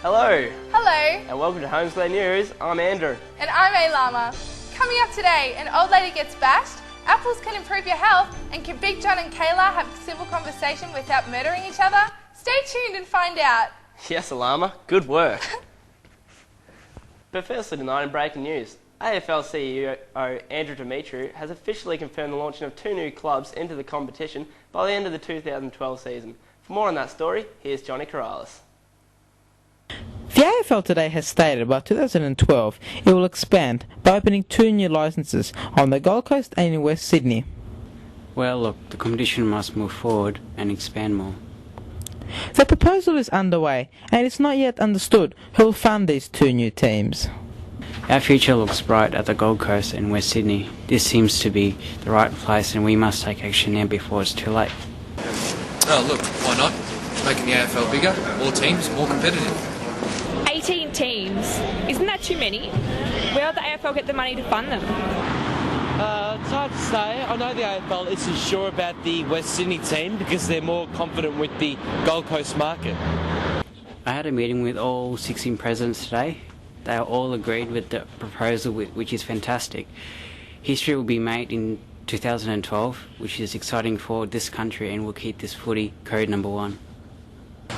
Hello, Hello, and welcome to Holmesglen News. I'm Andrew. and I'm A-Llama. Coming up today, an old lady gets bashed, apples can improve your health, and can Big John and Kayla have a civil conversation without murdering each other? Stay tuned and find out. Yes, Alama, good work. But firstly tonight in breaking news, AFL CEO Andrew Demetriou has officially confirmed the launching of 2 new clubs into the competition by the end of the 2012 season. For more on that story, here's Johnny Corrales. The AFL today has stated by 2012 it will expand by opening 2 new licences on the Gold Coast and in West Sydney. Well, look, the competition must move forward and expand more. The proposal is underway and it's not yet understood who will fund these 2 new teams. Our future looks bright at the Gold Coast and West Sydney. This seems to be the right place and we must take action now before it's too late. Oh look, why not? Making the AFL bigger, more teams, more competitive. 18 teams. Isn't that too many? Where will the AFL get the money to fund them? It's hard to say. I know the AFL isn't sure about the West Sydney team because they're more confident with the Gold Coast market. I had a meeting with all 16 presidents today. They all agreed with the proposal, which is fantastic. History will be made in 2012, which is exciting for this country and will keep this footy code number 1.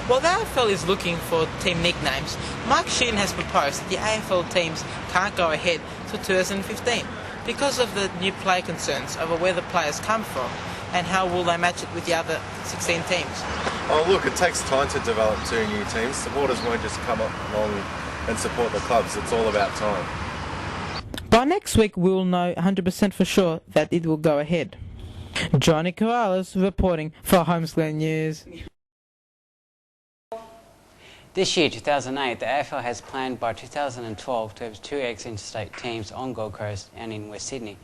While the AFL is looking for team nicknames, Mark Sheehan has proposed that the AFL teams can't go ahead till 2015 because of the new player concerns over where the players come from and how will they match it with the other 16 teams. Oh look, it takes time to develop 2 new teams. Supporters won't just come along and support the clubs, it's all about time. By next week we will know 100% for sure that it will go ahead. Johnny Corrales reporting for Holmesglen News. This year, 2008, the AFL has planned by 2012 to have 2 ex-interstate teams on Gold Coast and in West Sydney.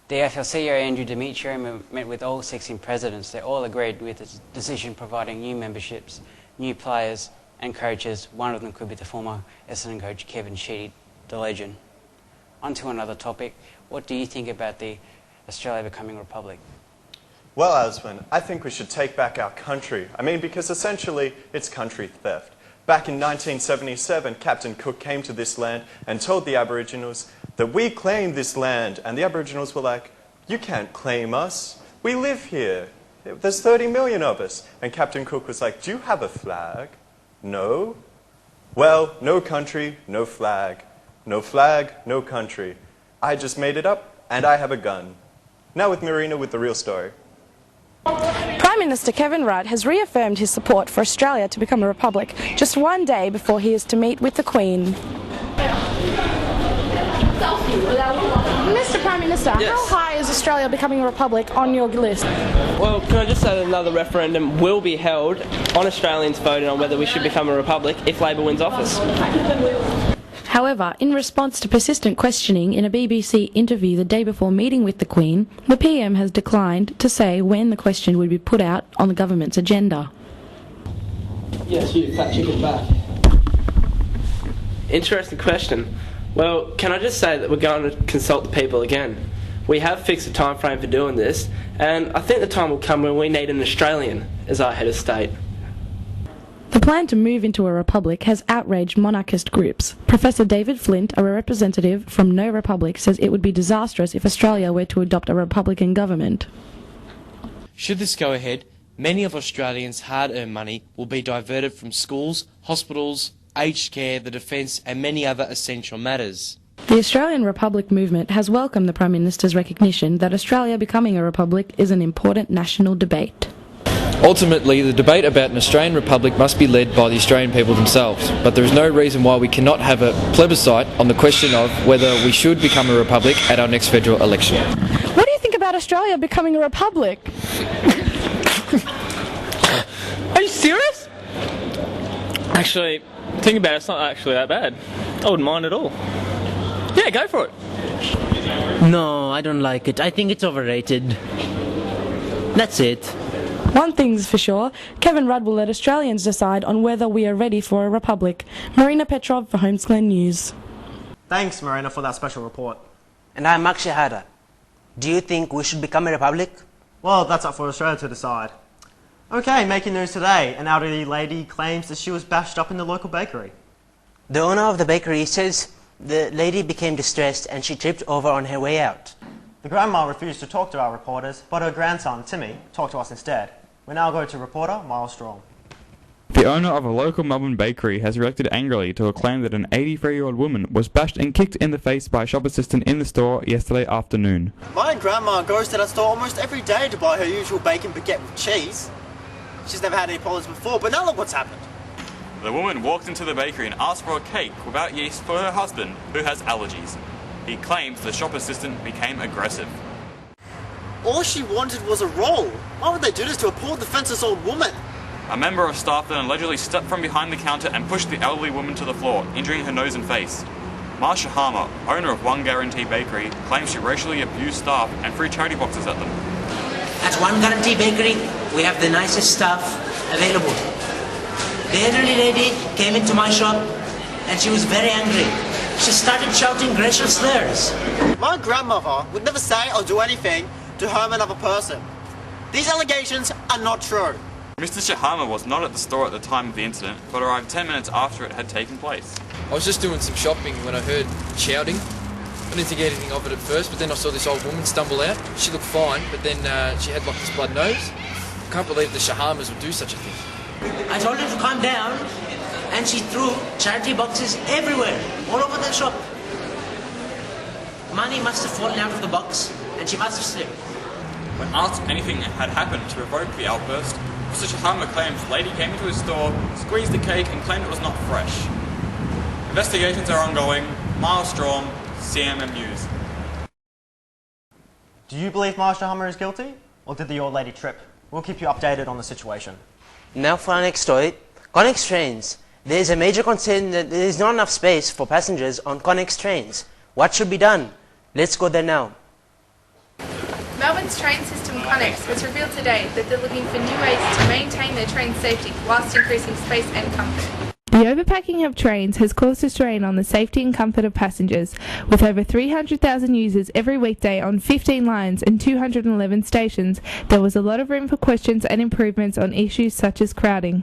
The AFL CEO Andrew Demetriou met with all 16 presidents. They all agreed with the decision providing new memberships, new players and coaches. One of them could be the former Essendon coach Kevin Sheedy, the legend. On to another topic. What do you think about the Australia becoming a republic? Well, Aswin, I think we should take back our country. Because essentially it's country theft. Back in 1977, Captain Cook came to this land and told the Aboriginals that we claim this land. And the Aboriginals were like, you can't claim us. We live here. There's 30 million of us. And Captain Cook was like, do you have a flag? No. Well, no country, no flag. No flag, no country. I just made it up and I have a gun. Now with Marina with the real story. Prime Minister Kevin Rudd has reaffirmed his support for Australia to become a republic just one day before he is to meet with the Queen. Mr Prime Minister, yes. How high is Australia becoming a republic on your list? Well, can I just say that another referendum will be held on Australians voting on whether we should become a republic if Labor wins office. However, in response to persistent questioning in a BBC interview the day before meeting with the Queen, the PM has declined to say when the question would be put out on the government's agenda. Yes, you fat chicken back. Interesting question. Well, can I just say that we're going to consult the people again? We have fixed a time frame for doing this, and I think the time will come when we need an Australian as our head of state. The plan to move into a republic has outraged monarchist groups. Professor David Flint, a representative from No Republic, says it would be disastrous if Australia were to adopt a republican government. Should this go ahead, many of Australians' hard-earned money will be diverted from schools, hospitals, aged care, the defence and many other essential matters. The Australian Republic movement has welcomed the Prime Minister's recognition that Australia becoming a republic is an important national debate. Ultimately, the debate about an Australian republic must be led by the Australian people themselves, but there is no reason why we cannot have a plebiscite on the question of whether we should become a republic at our next federal election. What do you think about Australia becoming a republic? Are you serious? Actually, think about it, it's not actually that bad. I wouldn't mind at all. Yeah, go for it. No, I don't like it. I think it's overrated. That's it. One thing's for sure, Kevin Rudd will let Australians decide on whether we are ready for a republic. Marina Petrov for Holmesglen News. Thanks, Marina, for that special report. And I'm Mark Shahada. Do you think we should become a republic? Well, that's up for Australia to decide. Okay, making news today. An elderly lady claims that she was bashed up in the local bakery. The owner of the bakery says the lady became distressed and she tripped over on her way out. The grandma refused to talk to our reporters, but her grandson, Timmy, talked to us instead. We now go to reporter Miles Strong. The owner of a local Melbourne bakery has reacted angrily to a claim that an 83-year-old woman was bashed and kicked in the face by a shop assistant in the store yesterday afternoon. My grandma goes to that store almost every day to buy her usual bacon baguette with cheese. She's never had any problems before, but now look what's happened. The woman walked into the bakery and asked for a cake without yeast for her husband, who has allergies. He claims the shop assistant became aggressive. All she wanted was a roll. Why would they do this to a poor defenseless old woman? A member of staff then allegedly stepped from behind the counter and pushed the elderly woman to the floor, injuring her nose and face. Marsha Harmer, owner of One Guarantee Bakery, claims she racially abused staff and threw charity boxes at them. At One Guarantee Bakery, we have the nicest staff available. The elderly lady came into my shop and she was very angry. She started shouting racial slurs. My grandmother would never say or do anything to harm another person. These allegations are not true. Mr. Shahama was not at the store at the time of the incident, but arrived 10 minutes after it had taken place. I was just doing some shopping when I heard shouting. I didn't think anything of it at first, but then I saw this old woman stumble out. She looked fine, but then she had like this blood nose. I can't believe the Shahamas would do such a thing. I told her to calm down and she threw charity boxes everywhere, all over the shop. Money must have fallen out of the box and she must have slipped. When asked if anything had happened to provoke the outburst, Mr. Shahama claims the lady came into his store, squeezed the cake and claimed it was not fresh. Investigations are ongoing. Miles Strong, CMM News. Do you believe Marsha Hummer is guilty? Or did the old lady trip? We'll keep you updated on the situation. Now for our next story, Connex trains. There is a major concern that there is not enough space for passengers on Connex trains. What should be done? Let's go there now. Melbourne's train system Connex has revealed today that they're looking for new ways to maintain their train safety whilst increasing space and comfort. The overpacking of trains has caused a strain on the safety and comfort of passengers, with over 300,000 users every weekday on 15 lines and 211 stations. There was a lot of room for questions and improvements on issues such as crowding.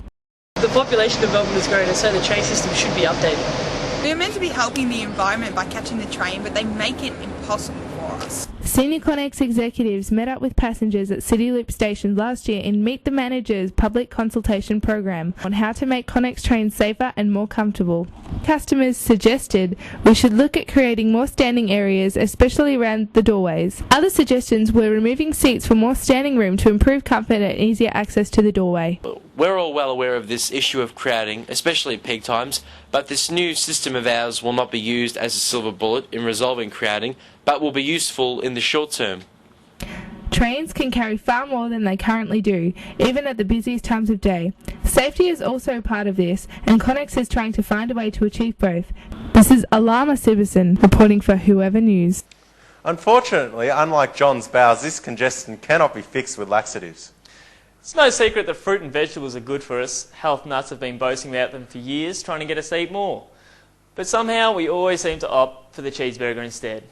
The population of Melbourne is growing, so the train system should be updated. We are meant to be helping the environment by catching the train, but they make it impossible for us. Senior Connex executives met up with passengers at City Loop stations last year in Meet the Manager's public consultation program on how to make Connex trains safer and more comfortable. Customers suggested we should look at creating more standing areas, especially around the doorways. Other suggestions were removing seats for more standing room to improve comfort and easier access to the doorway. We're all well aware of this issue of crowding, especially at peak times, but this new system of ours will not be used as a silver bullet in resolving crowding, but will be useful in the short term. Trains can carry far more than they currently do, even at the busiest times of day. Safety is also part of this, and Connex is trying to find a way to achieve both. This is Alama Siverson reporting for Whoever News. Unfortunately, unlike John's bowels, this congestion cannot be fixed with laxatives. It's no secret that fruit and vegetables are good for us. Health nuts have been boasting about them for years, trying to get us to eat more. But somehow we always seem to opt for the cheeseburger instead.